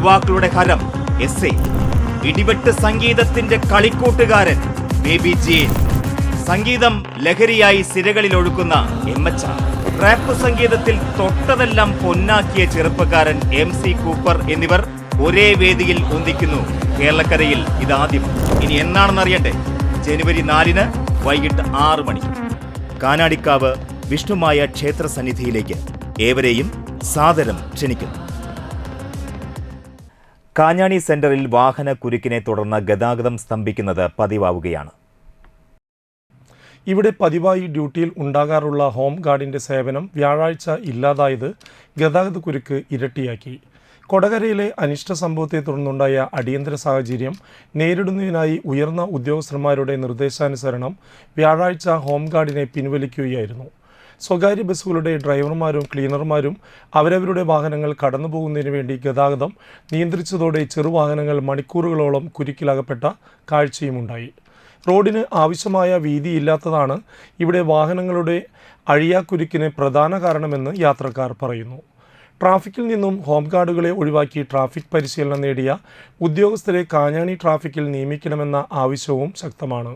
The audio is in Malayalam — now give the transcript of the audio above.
യുവാക്കളുടെ ഹരം എസ് എ, ഇടിവെട്ട് സംഗീതത്തിന്റെ കളിക്കൂട്ടുകാരൻ ബേബി ജെയിൻ, സംഗീതം ലഹരിയായി സിരകളിൽ ഒഴുക്കുന്ന എംഎച്ച്, റാപ്പ് സംഗീതത്തിൽ തൊട്ടതെല്ലാം പൊന്നാക്കിയ ചെറുപ്പക്കാരൻ MC കൂപ്പർ എന്നിവർ ഒരേ വേദിയിൽ ഒന്നിക്കുന്നു കേരളക്കരയിൽ. ഇതാദ്യം. ഇനി എന്നാണെന്നറിയണ്ടേ? ജനുവരി 4 വൈകിട്ട് 6 മണി കാനാടിക്കാവ് വിഷ്ണുമായ ക്ഷേത്ര സന്നിധിയിലേക്ക് ഏവരെയും സാദരം ക്ഷണിക്കുന്നു. കാഞ്ഞാണി സെന്ററിൽ വാഹന കുരുക്കിനെ തുടർന്ന് ഗതാഗതം സ്തംഭിക്കുന്നത് പതിവാവുകയാണ്. ഇവിടെ പതിവായി ഡ്യൂട്ടിയിൽ ഉണ്ടാകാറുള്ള ഹോം ഗാർഡിൻ്റെ സേവനം വ്യാഴാഴ്ച ഇല്ലാതായത് ഗതാഗത കുരുക്ക് ഇരട്ടിയാക്കി. കൊടകരയിലെ അനിഷ്ട സംഭവത്തെ തുടർന്നുണ്ടായ അടിയന്തര സാഹചര്യം നേരിടുന്നതിനായി ഉയർന്ന ഉദ്യോഗസ്ഥന്മാരുടെ നിർദ്ദേശാനുസരണം വ്യാഴാഴ്ച ഹോം ഗാർഡിനെ പിൻവലിക്കുകയായിരുന്നു. സ്വകാര്യ ബസ്സുകളുടെ ഡ്രൈവർമാരും ക്ലീനർമാരും അവരവരുടെ വാഹനങ്ങൾ കടന്നുപോകുന്നതിന് വേണ്ടി ഗതാഗതം നിയന്ത്രിച്ചതോടെ ചെറുവാഹനങ്ങൾ മണിക്കൂറുകളോളം കുരുക്കിലകപ്പെട്ട കാഴ്ചയുമുണ്ടായി. റോഡിന് ആവശ്യമായ വീതിയില്ലാത്തതാണ് ഇവിടെ വാഹനങ്ങളുടെ അഴിയാക്കുരുക്കിന് പ്രധാന കാരണമെന്ന് യാത്രക്കാർ പറയുന്നു. ട്രാഫിക്കിൽ നിന്നും ഹോം ഗാർഡുകളെ ഒഴിവാക്കി ട്രാഫിക് പരിശീലനം നേടിയ ഉദ്യോഗസ്ഥരെ കാഞ്ഞാണി ട്രാഫിക്കിൽ നിയമിക്കണമെന്ന ആവശ്യവും ശക്തമാണ്.